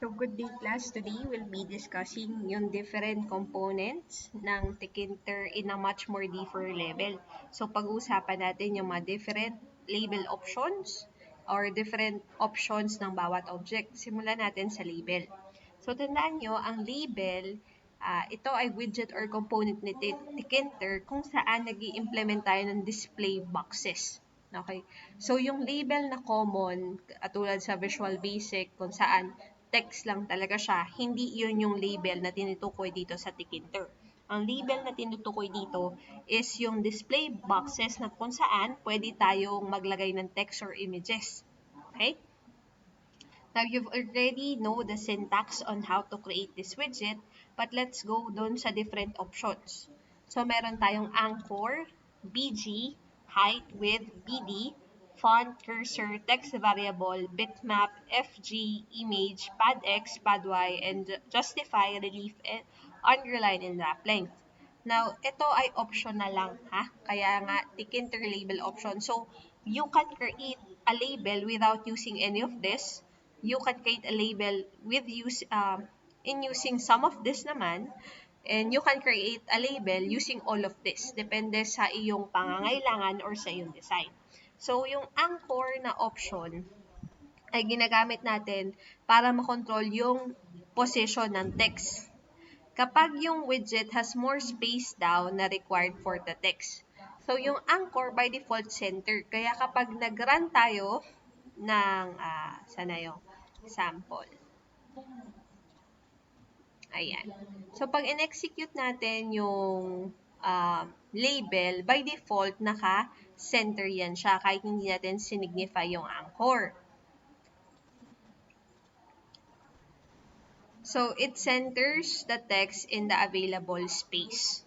So good day class, today we'll be discussing yung different components ng Tkinter in a much more deeper level. So pag-uusapan natin yung mga different label options or different options ng bawat object. Simulan natin sa label. So tandaan nyo, ang label, ito ay widget or component ni Tkinter kung saan nag-i-implement tayo ng display boxes. Okay? So, yung label na common, tulad sa Visual Basic, kung saan text lang talaga siya, hindi yun yung label na tinutukoy dito sa Tkinter. Ang label na tinutukoy dito is yung display boxes na kung saan pwede tayong maglagay ng text or images. Okay? Now, you've already know the syntax on how to create this widget, but let's go dun sa different options. So, meron tayong anchor, BG, height, width, BD, font, cursor, text variable, bitmap, FG, image, pad X, pad Y, and justify, relief, and underline, and wrap length. Now, ito ay optional lang, ha? Kaya nga, Tkinter label option. So, you can create a label without using any of this. You can create a label with using some of this naman. And you can create a label using all of this. Depende sa iyong pangangailangan or sa iyong design. So, yung anchor na option ay ginagamit natin para makontrol yung position ng text. Kapag yung widget has more space down na required for the text. So, yung anchor by default center. Kaya kapag nag-run tayo ng, sana yung sample. Ayan. So, pag in-execute natin yung label, by default, naka-center yan siya kahit hindi natin sinignify yung anchor. So, it centers the text in the available space.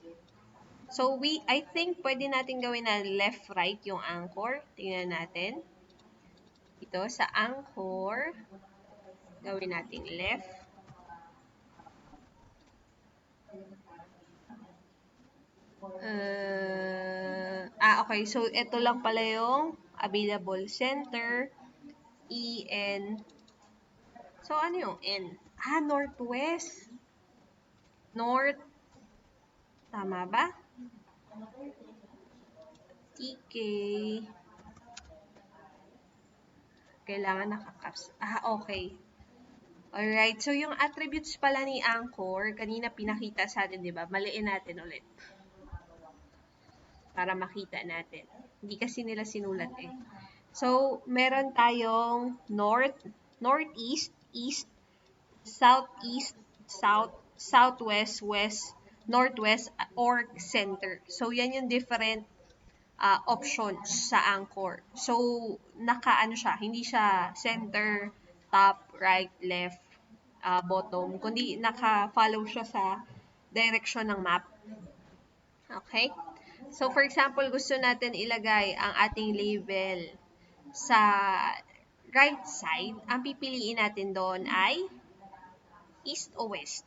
So, I think pwede natin gawin na left-right yung anchor. Tingnan natin. Ito, sa anchor, gawin natin left. Okay. So, ito lang pala yung available center. E-N. So, ano yung N? Northwest. North. Tama ba? TK. Kailangan nakacaps. Okay. Alright. So, yung attributes pala ni Anchor, kanina pinakita sa atin, di ba? Maliin natin ulit. Para makita natin. Hindi kasi nila sinulat eh. So, meron tayong north, northeast, east, southeast, south, southwest, west, northwest, or center. So, yan yung different options sa anchor. So, naka-ano siya, hindi siya center, top, right, left, bottom, kundi naka-follow siya sa direction ng map. Okay? So, for example, gusto natin ilagay ang ating label sa right side. Ang pipiliin natin doon ay east o west?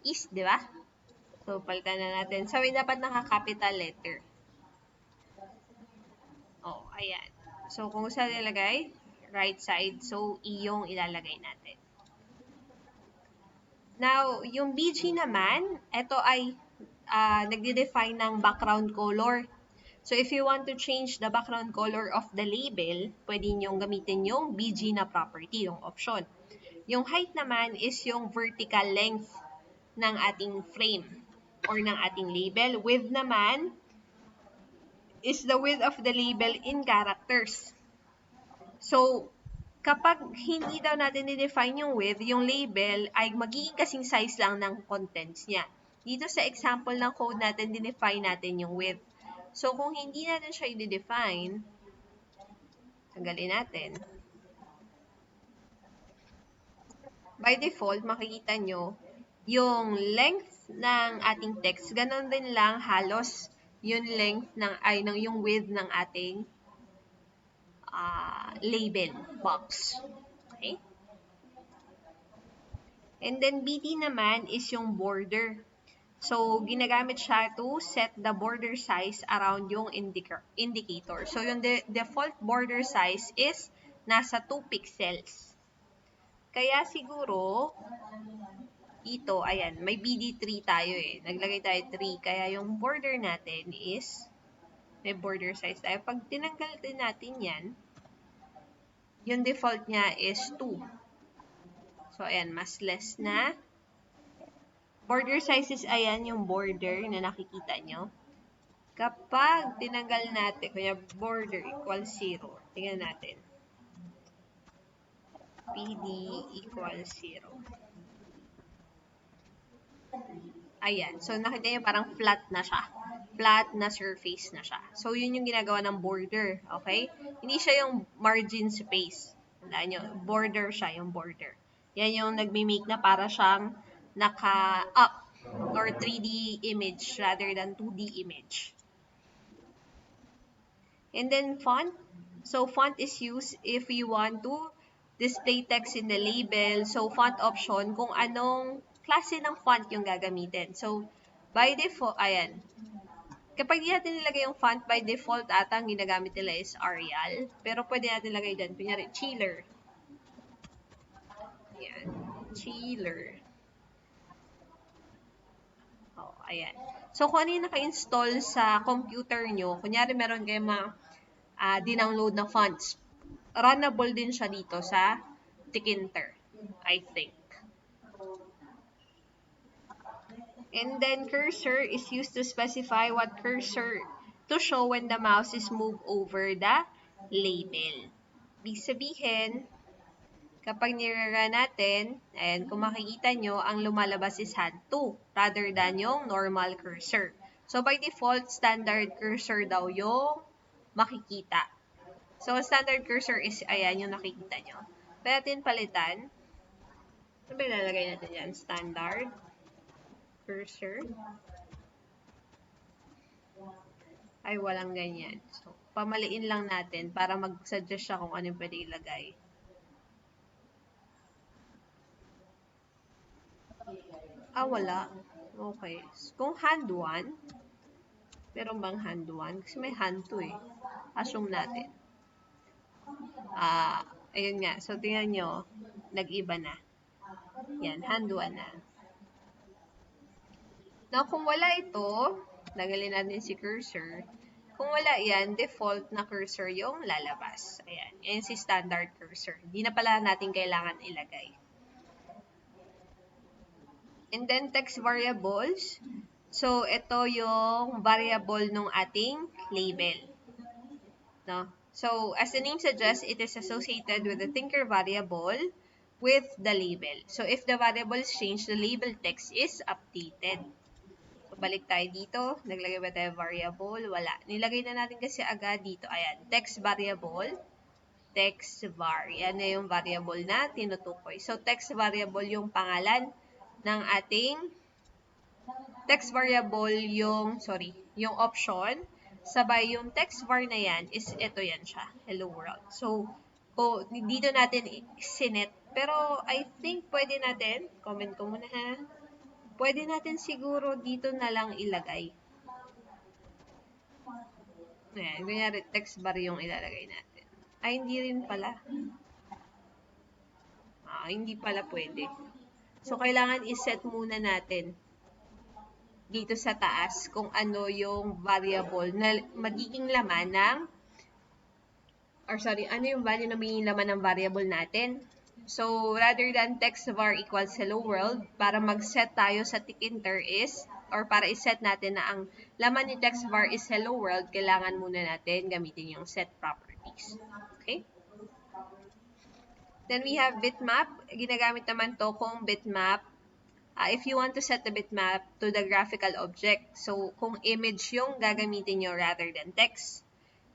East, di ba? So, palitan na natin. So, dapat naka-capital letter. Ayan. So, kung saan ilagay? Right side. So, iyong ilalagay natin. Now, yung BG naman, ito ay nagde-define ng background color. So, if you want to change the background color of the label, pwede niyong gamitin yung BG na property, yung option. Yung height naman is yung vertical length ng ating frame or ng ating label. Width naman is the width of the label in characters. So, kapag hindi daw natin i-define yung width, yung label ay magiging kasing size lang ng contents niya. Dito sa example ng code natin, dinefine natin yung width. So, kung hindi natin siya i-define, tanggalin natin. By default, makikita nyo, yung length ng ating text, ganun din lang halos yung length yung width ng ating label box. Okay? And then, BD naman is yung border. So, ginagamit siya to set the border size around yung indicator. So, yung default border size is nasa 2 pixels. Kaya siguro, dito, ayan, may BD3 tayo eh. Naglagay tayo 3. Kaya yung border natin is, may border size tayo. Pag tinanggal din natin yan, yung default niya is 2. So, ayan, mas less na. Border size is, ayan, yung border na nakikita nyo. Kapag tinanggal natin, kaya border equals 0, tingnan natin. PD equals 0. Ayan. So, nakita niyo parang flat na siya. Flat na surface na siya. So, yun yung ginagawa ng border. Okay? Hindi siya yung margin space. Tandaan nyo, border siya, yung border. Yan yung nagmi-make na para siyang naka-up or 3D image rather than 2D image. And then font. So font is used if you want to display text in the label. So font option, kung anong klase ng font yung gagamitin. So by default, ayan. Kapag di natin nilagay yung font, by default ata ang ginagamit nila is Arial. Pero pwede natin lagay dyan. Kunyari, Chiller. Ayan. Chiller. Oh, ayan. So, kung ano yung naka-install sa computer nyo, kunyari meron kayong mga dinownload na fonts. Runnable din siya dito sa Tkinter, I think. And then cursor is used to specify what cursor to show when the mouse is moved over the label. Ibig sabihin, kapag nire-run natin, and kung makikita nyo, ang lumalabas is hand 2 rather than yung normal cursor. So by default, standard cursor daw yung makikita. So, standard cursor is, ayan, yung nakikita nyo. Pwede natin palitan. Ano ba ilalagay natin yan? Standard cursor. Ay, walang ganyan. So, pamaliin lang natin para mag-suggest siya kung ano yung pwede ilagay. Wala. Okay. Kung hand 1, meron bang hand 1? Kasi may hand 2 eh. Assume natin. Ayun nga. So, tingnan nyo, nag-iba na. Yan, hand 1 na. Now, kung wala ito, nagalin natin si cursor. Kung wala yan, default na cursor yung lalabas. Ayan, yan si standard cursor. Hindi na pala natin kailangan ilagay. And then, text variables. So, ito yung variable ng ating label. No? So, as the name suggests, it is associated with the thinker variable with the label. So, if the variables change, the label text is updated. So, balik tayo dito. Naglagay ba tayo variable? Wala. Nilagay na natin kasi agad dito. Ayan, text variable. Text var. Yan na yung variable na tinutukoy. So, text variable yung pangalan ng ating text variable yung option. Sabay yung text var na yan is ito yan siya. Hello world. So, dito natin sinet. Pero, I think pwede natin, comment ko muna ha. Pwede natin siguro dito na lang ilagay. Ayan, kunyari text bar yung ilalagay natin. Ay, hindi rin pala. Hindi pala pwede. So, kailangan iset muna natin dito sa taas kung ano yung variable na magiging laman ng ano yung value na magiging laman ng variable natin. So, rather than text var equals hello world, para mag-set tayo sa Tkinter is, or para iset natin na ang laman ni text var is hello world, kailangan muna natin gamitin yung set properties. Okay? Then we have bitmap. Ginagamit naman to kung bitmap. If you want to set the bitmap to the graphical object. So, kung image yung gagamitin nyo rather than text.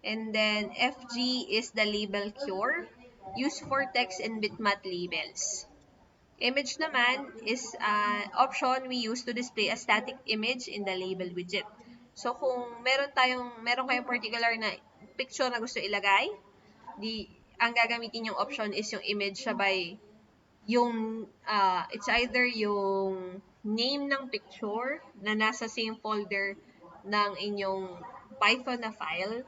And then, FG is the label cure. Used for text and bitmap labels. Image naman is option we use to display a static image in the label widget. So, kung meron kayong particular na picture na gusto ilagay, ang gagamitin yung option is yung image sabay yung, it's either yung name ng picture na nasa same folder ng inyong Python na file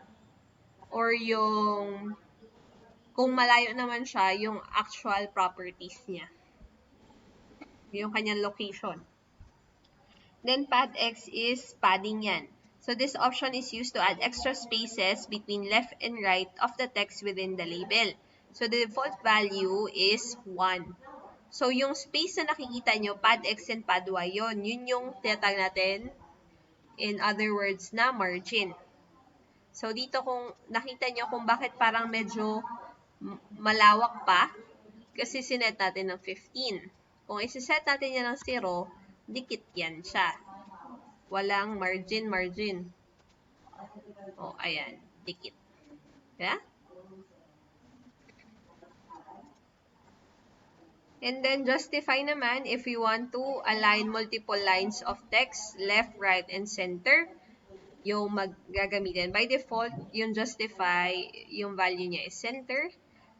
or yung Kung malayo naman siya, yung actual properties niya. Yung kanyang location. Then pad X is padding yan. So this option is used to add extra spaces between left and right of the text within the label. So the default value is 1. So yung space na nakikita nyo, pad X and pad Y, yun yung tinatawag natin, in other words, na margin. So dito kung nakita nyo kung bakit parang medyo malawak pa, kasi sinet natin ng 15. Kung isiset natin yan ng 0, dikit yan siya. Walang margin. O, ayan, dikit. Yeah? And then, justify naman if you want to align multiple lines of text, left, right, and center, yung maggagamitin. By default, yung justify, yung value niya is center.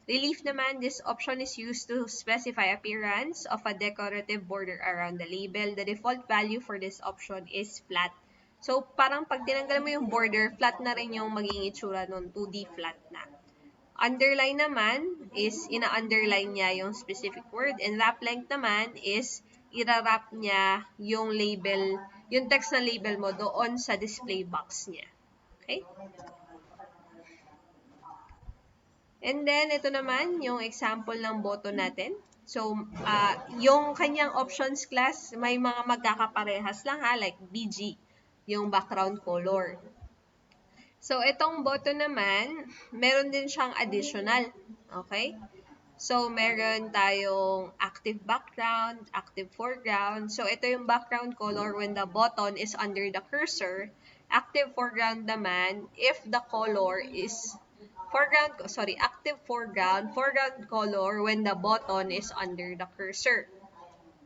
Relief naman, this option is used to specify appearance of a decorative border around the label. The default value for this option is flat. So, parang pag tinanggal mo yung border, flat na rin yung magiging itsura nun, 2D flat na. Underline naman is ina-underline niya yung specific word, and wrap length naman is ira-wrap niya yung label, yung text na label mo doon sa display box niya. Okay? And then, ito naman yung example ng button natin. So, yung kanyang options class, may mga magkakaparehas lang ha, like BG, yung background color. So, itong button naman, meron din siyang additional. Okay? So, meron tayong active background, active foreground. So, ito yung background color when the button is under the cursor. Active foreground naman, if the color is active foreground color when the button is under the cursor.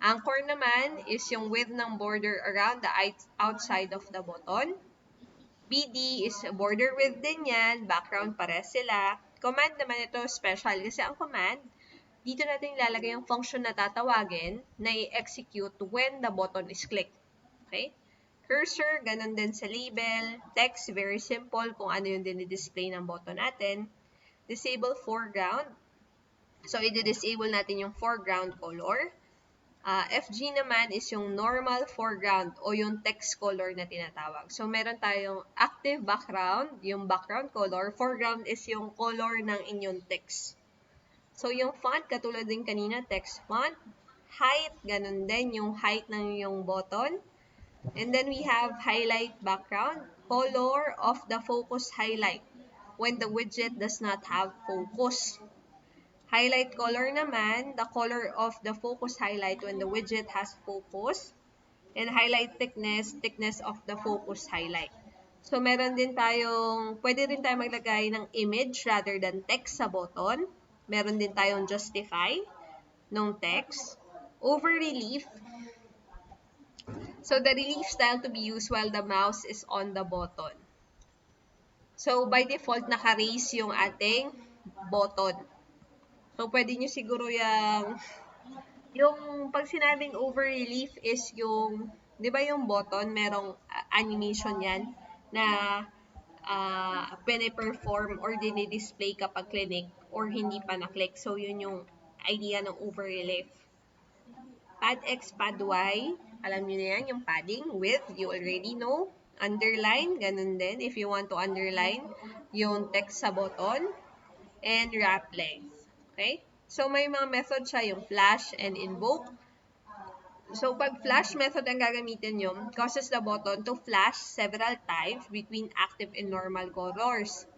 Anchor naman is yung width ng border around the outside of the button. BD is border width din yan, background pares sila. Command naman ito special kasi ang command, dito natin ilalagay yung function na tatawagin na i-execute when the button is clicked. Okay? Cursor, ganun din sa label. Text, very simple kung ano yung dinidisplay ng button natin. Disable foreground. So, i-disable natin yung foreground color. FG naman is yung normal foreground o yung text color na tinatawag. So, meron tayong active background, yung background color. Foreground is yung color ng inyong text. So, yung font, katulad din kanina, text font. Height, ganun din yung height ng yung button. And then we have highlight background, color of the focus highlight when the widget does not have focus. Highlight color naman, the color of the focus highlight when the widget has focus. And highlight thickness of the focus highlight. So, meron din tayong, pwede rin tayo maglagay ng image rather than text sa button. Meron din tayong justify ng text. Over relief. So, the relief style to be used while the mouse is on the button. So, by default, naka-raise yung ating button. So, pwede nyo siguro yung pag sinabing over relief is yung, di ba yung button, merong animation yan na pine-perform or dinidisplay kapag clinic or hindi pa na-click. So, yun yung idea ng over relief. Pad X, pad Y, alam nyo na yan, yung padding. Width, you already know. Underline, ganun din. If you want to underline yung text sa button. And wrap length. Okay? So, may mga method siya, yung flash and invoke. So, pag flash method ang gagamitin nyo, causes the button to flash several times between active and normal colors.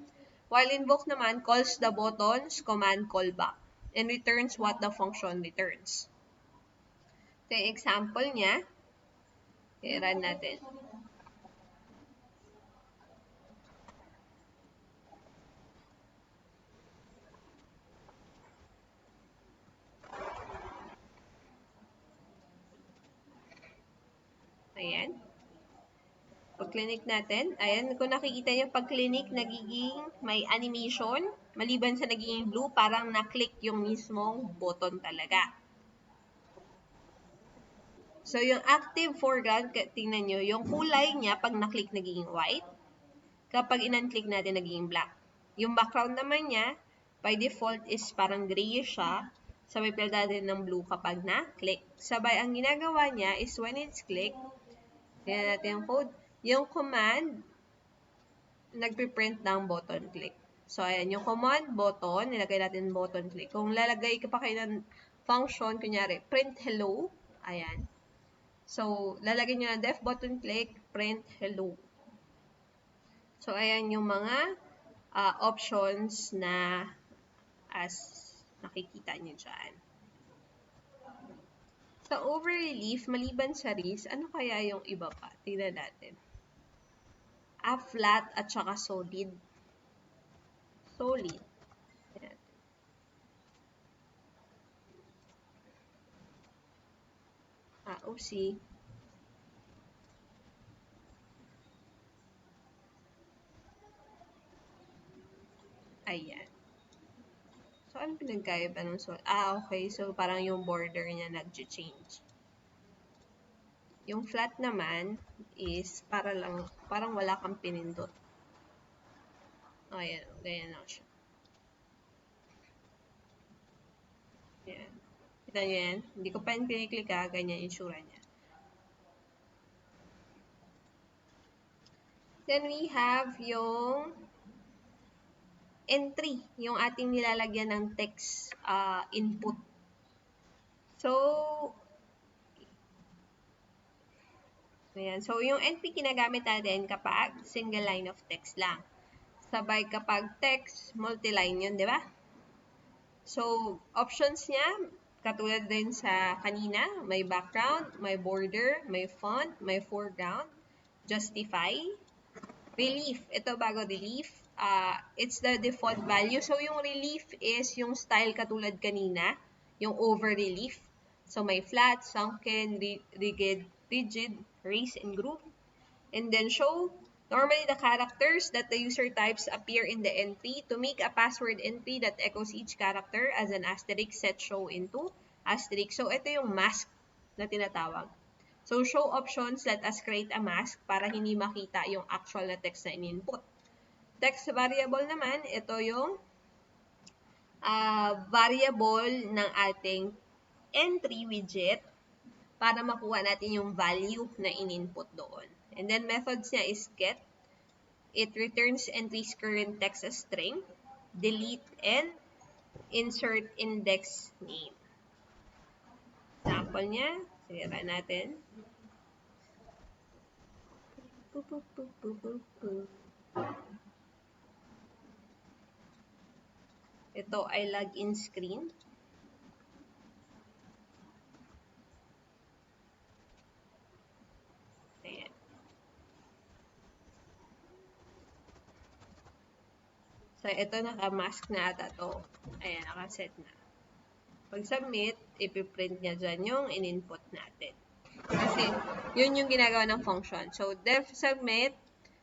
While invoke naman, calls the button's command callback and returns what the function returns. Ito yung example niya. I-run natin. Ayan. Pag-clinic natin, ayan, kung nakikita nyo, pag-clinic, nagiging may animation. Maliban sa nagiging blue, parang na-click yung mismong button talaga. So, yung active foreground, tingnan nyo, yung kulay niya, pag na-click, nagiging white. Kapag in-unclick natin, nagiging black. Yung background naman niya, by default is parang grayish siya. Sabay pilda din ng blue kapag na-click. Sabay, ang ginagawa niya is when it's click, tingnan natin yung code, yung command, nagpiprint ng button click. So, ayan, yung command button, nilagay natin button click. Kung lalagay ka pa kayo ng function, kunyari, print hello, ayan. So, lalagay nyo ng def button click, print hello. So, ayan yung mga options na as nakikita nyo dyan. Sa overrelief, maliban sa ris, ano kaya yung iba pa? Tingnan natin. Flat at saka solid. Solid. Ayan. OC. Ayan. So, ano pinagkaiba ng solid? Okay. So, parang yung border niya nag-change. Yung flat naman is parang wala kang pinindot. Ayan. Ganyan lang siya. Ayan. Kita nyo yan? Hindi ko pa yung piniklik ganyan yung tsura niya. Then we have yung entry, yung ating nilalagyan ng text input. So, ayan. So, yung entry kinagamit natin kapag single line of text lang. Sabay kapag text, multi-line yun, di ba? So, options niya, katulad din sa kanina, may background, may border, may font, may foreground, justify, relief. Ito bago relief, it's the default value. So, yung relief is yung style katulad kanina, yung over relief. So, may flat, sunken, rigid, raise, and group. And then show, normally the characters that the user types appear in the entry. To make a password entry that echoes each character as an asterisk, set show into asterisk. So, ito yung mask na tinatawag. So, show options let us create a mask para hindi makita yung actual na text na in-input. Text variable naman, ito yung variable ng ating entry widget para makuha natin yung value na in-input doon. And then, methods niya is get. It returns entry's current text as string, delete, and insert index name. Sample niya, sira natin. Ito ay login screen. Ayan. So, ito naka-mask na ata to. Ayan, naka-set na. Pag submit, ipiprint niya dyan yung in-input natin. Kasi, yun yung ginagawa ng function. So, def submit.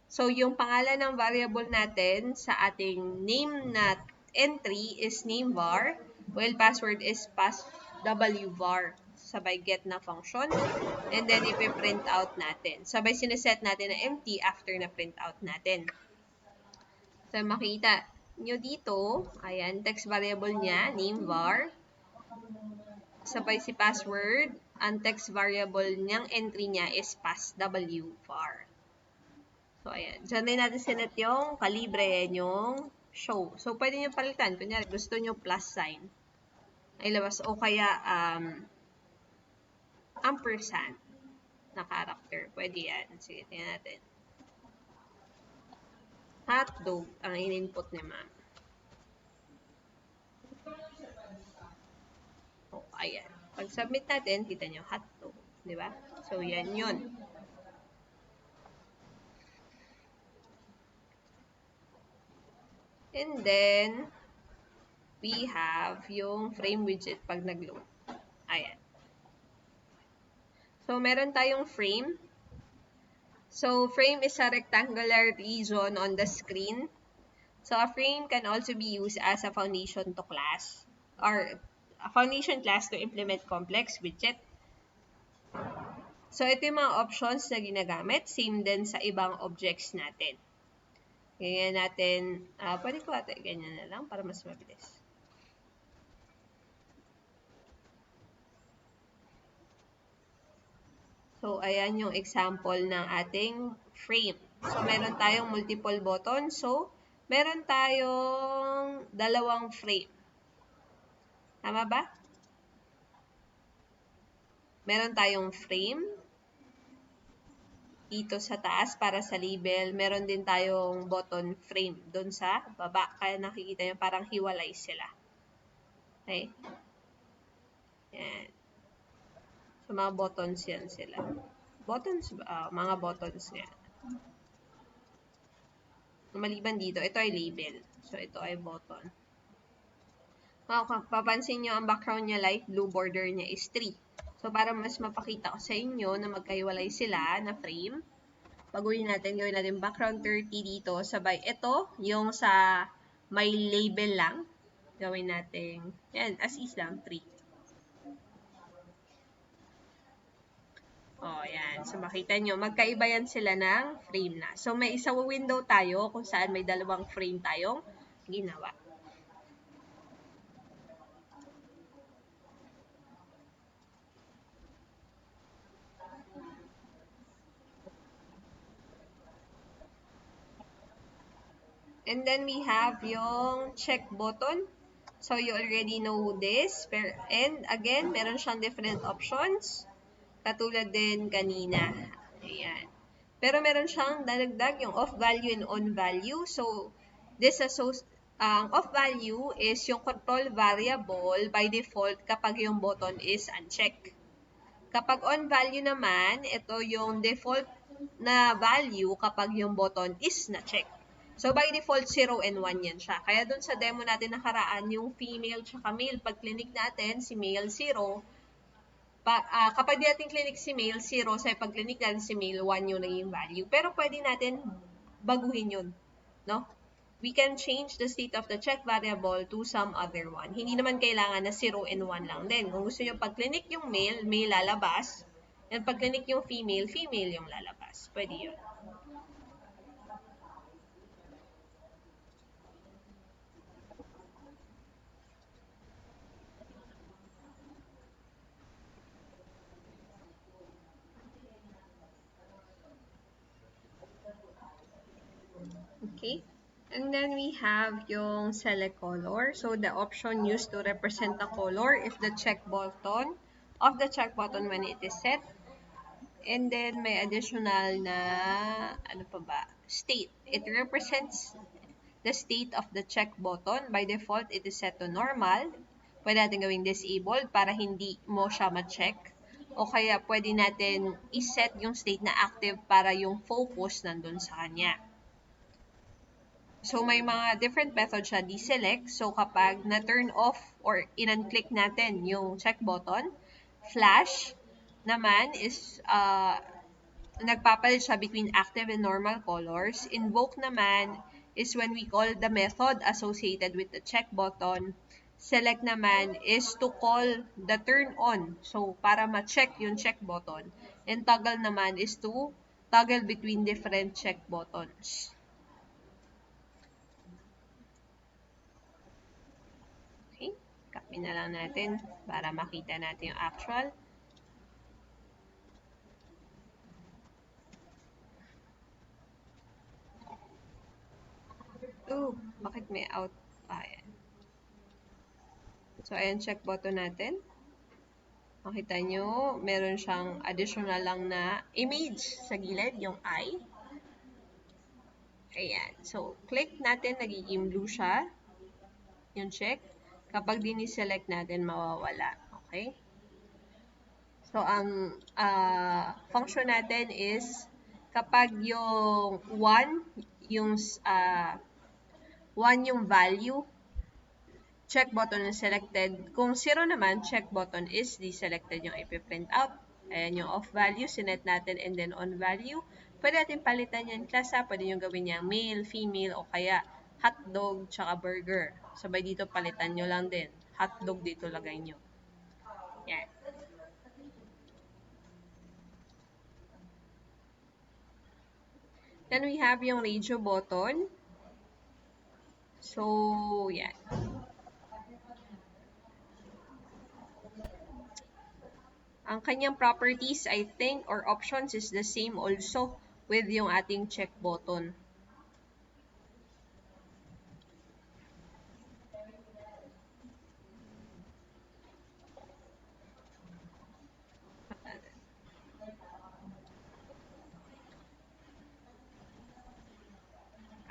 So, yung pangalan ng variable natin sa ating name na entry is name var, while password is wvar. Sabay get na function. And then, ipiprint out natin. Sabay sineset natin na empty after na print out natin. So, makita nyo dito, ayan, text variable niya, name var. Sabay si password, ang text variable niyang entry niya is passwvar. So, ayan. Diyan din natin sinet yung kalibre, yung show. So, pwede nyo palitan. Kunyari, gusto nyo plus sign. Ay labas. O kaya, ampersand na character. Pwede yan. Sige, tingnan natin. Hotdog ang in-input ni ma'am. O, ayan. Pag submit natin, kita nyo hotdog. Diba? So, yan yun. And then, we have yung frame widget pag nag-load. Ayan. So, meron tayong frame. So, frame is a rectangular region on the screen. So, a frame can also be used as a foundation to class or a foundation class to implement complex widget. So, ito yung mga options na ginagamit. Same din sa ibang objects natin. Ganyan natin, pwede ko ate, ganyan na lang para mas mabilis. So, ayan yung example ng ating frame. So, meron tayong multiple buttons. So, meron tayong dalawang frame. Tama ba? Meron tayong frame dito sa taas para sa label. Meron din tayong button frame doon sa baba. Kaya nakikita nyo parang hiwalay sila. Okay? Yan. So, mga buttons yan sila. Buttons, mga buttons yan. Maliban dito, ito ay label. So, ito ay button. Papansin nyo, ang background niya light blue, border niya is 3. So, para mas mapakita ko sa inyo na magkaiwalay sila na frame, gawin natin background 30 dito, sabay ito, yung sa may label lang, gawin natin, yan, as is lang, 3. Oh, yan. So, makita nyo, magkaiba yan sila ng frame na. So, may isang window tayo kung saan may dalawang frame tayong ginawa. And then we have yung check button. So you already know this. And again, meron siyang different options. Katulad din kanina. Ayan. Pero meron siyang dadagdag yung off value and on value. So ang off value is yung control variable by default kapag yung button is unchecked. Kapag on value naman, ito yung default na value kapag yung button is na-check. So, by default, 0 and 1 yan siya. Kaya dun sa demo natin nakaraan, yung female tsaka male, pag clinic natin, si male 0, kapag di natin clinic si male 0, sa pag clinic natin si male 1 yung naging value. Pero pwede natin baguhin yun. No? We can change the state of the check variable to some other one. Hindi naman kailangan na 0 and 1 lang din. Kung gusto nyo pag clinic yung male, male lalabas. And pag clinic yung female, female yung lalabas. Pwede yun. Okay. And then we have yung select color. So the option used to represent the color is the check button of the check button when it is set. And then may additional na ano pa ba? State. It represents the state of the check button. By default, it is set to normal. Pwede natin gawing disabled para hindi mo siya ma-check. O kaya pwede natin iset yung state na active para yung focus nandun sa kanya. So, may mga different methods siya deselect. So, kapag na-turn off or in-unclick natin yung check button, flash naman is nagpapalit siya between active and normal colors. Invoke naman is when we call the method associated with the check button. Select naman is to call the turn on. So, para ma-check yung check button. And toggle naman is to toggle between different check buttons. Okay, copy na lang natin para makita natin yung actual. Oh, bakit may out? Ayan. So, ayan, check button natin. Makita nyo, meron siyang additional lang na image sa gilid, yung eye. Ayan. So, click natin, nagiging blue siya. Yung check. Kapag diniselect natin, mawawala. Okay? So, ang function natin is kapag yung 1 yung value, check button is selected. Kung 0 naman, check button is deselected yung ipiprint out. Ayan yung off value, sinet natin, and then on value. Pwede natin palitan yan class ha. Pwede nyo gawin yung male, female, o kaya hotdog, tsaka burger. Sabay dito palitan nyo lang din. Hotdog dito lagay nyo. Yan. Then we have yung radio button. So, yan. Ang kanyang properties, I think, or options is the same also with yung ating check button.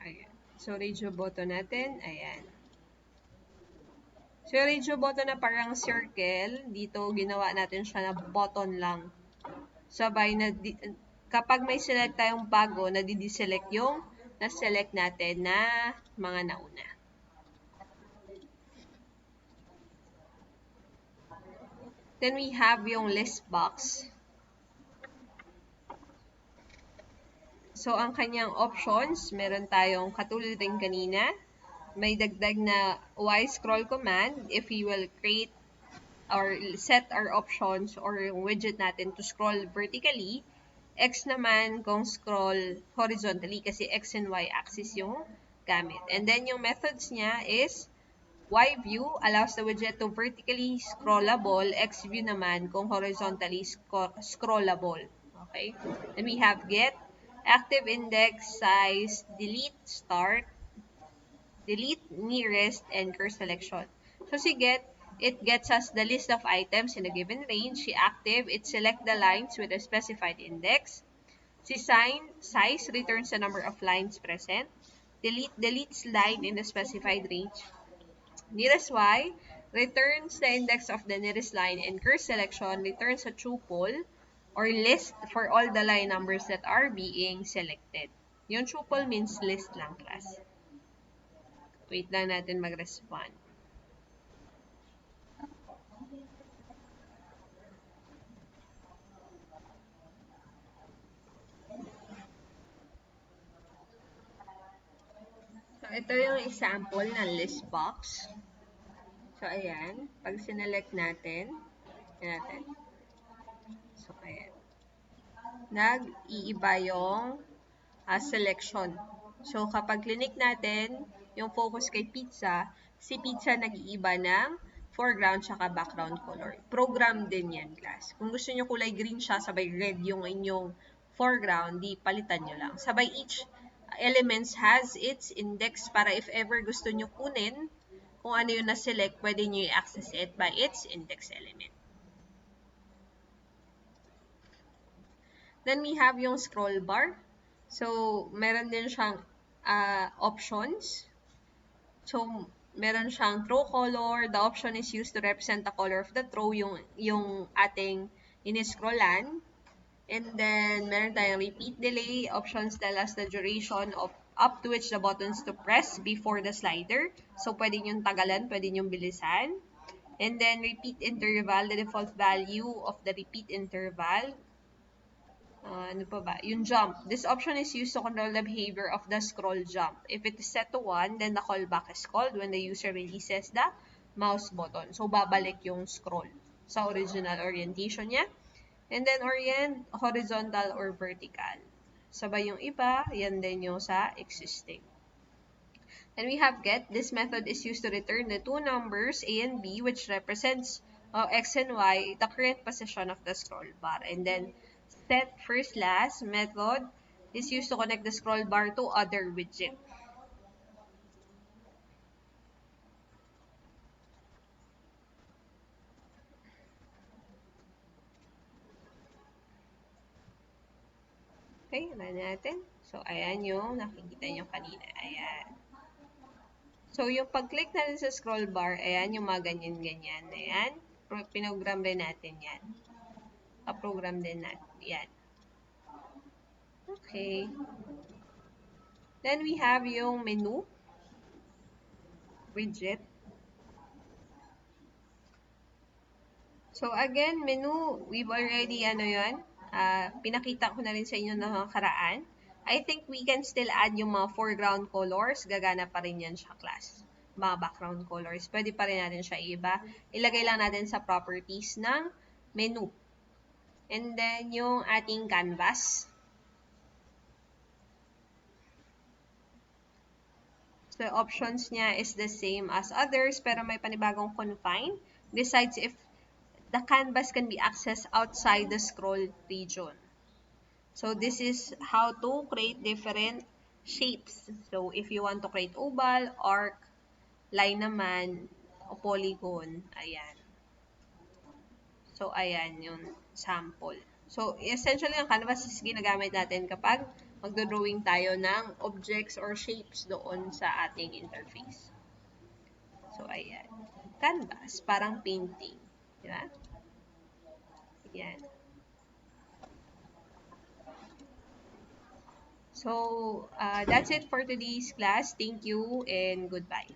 Ayan. So, radio button natin, ayan. So, yung radio button na parang circle, dito ginawa natin siya na button lang. Sabay na, kapag may select tayong bago, nadideselect yung na-select natin na mga nauna. Then we have yung list box. So, ang kanyang options, meron tayong katulad din kanina, may dagdag na Y scroll command if we will create or set our options or yung widget natin to scroll vertically. X naman kung scroll horizontally kasi X and Y axis yung gamit. And then yung methods niya is Y view allows the widget to vertically scrollable, X view naman kung horizontally scrollable. Okay? Then we have get, active index, size, delete, start, delete, nearest, and curse selection. So si get, it gets us the list of items in a given range. Si active, it selects the lines with a specified index. Si size returns the number of lines present. Delete deletes line in the specified range. Nearest Y returns the index of the nearest line, and curse selection returns a tuple or list for all the line numbers that are being selected. Yung tuple means list lang, class. Wait lang natin mag-respond. So, ito yung example ng list box. So, ayan. Pag sinelect natin. So, ayan. Nag-iiba yung selection. So, kapag clinic natin, yung focus kay pizza, si pizza nag-iiba ng foreground tsaka background color. Program din yan, class. Kung gusto nyo kulay green siya, sabay red yung inyong foreground, di palitan nyo lang. Sabay each elements has its index para if ever gusto nyo kunin, kung ano yung na-select, pwede nyo i-access it by its index element. Then we have yung scroll bar. So, meron din siyang options. So, meron siyang throw color. The option is used to represent the color of the throw, yung ating in-scrollan. And then, meron tayong repeat delay. Options tell us the duration of up to which the buttons to press before the slider. So, pwede nyo tagalan, pwede nyo bilisan. And then, repeat interval, the default value of the repeat interval. Ano pa ba? Yung jump. This option is used to control the behavior of the scroll jump. If it is set to 1, then the callback is called when the user releases the mouse button. So, babalik yung scroll sa original orientation niya. And then, orient, horizontal or vertical. Sabay yung iba, yan din yung sa existing. Then we have get. This method is used to return the two numbers, A and B, which represents X and Y, the current position of the scroll bar. And then set first last method is used to connect the scroll bar to other widget. Okay, run natin. So, ayan yung nakikita nyo kanina. Ayan. So, yung pag-click natin sa scroll bar, ayan yung mga ganyan-ganyan. Ayan. Pinogram rin natin yan. Program din natin yan. Okay. Then, we have yung menu widget. So, again, menu, we've already, pinakita ko na rin sa inyo ng nakaraan. I think we can still add yung mga foreground colors. Gagana pa rin yan sa class. Mga background colors. Pwede pa rin natin siya iba. Ilagay lang natin sa properties ng menu. And then, yung ating canvas. So, options niya is the same as others, pero may panibagong confine. Decides if the canvas can be accessed outside the scroll region. So, this is how to create different shapes. So, if you want to create oval, arc, line naman, o polygon, ayan. So, ayan yung sample. So, essentially, ang canvas is ginagamit natin kapag magdodrawing tayo ng objects or shapes doon sa ating interface. So, ayan. Canvas, parang painting. Di ba? Ayan. So, that's it for today's class. Thank you and goodbye.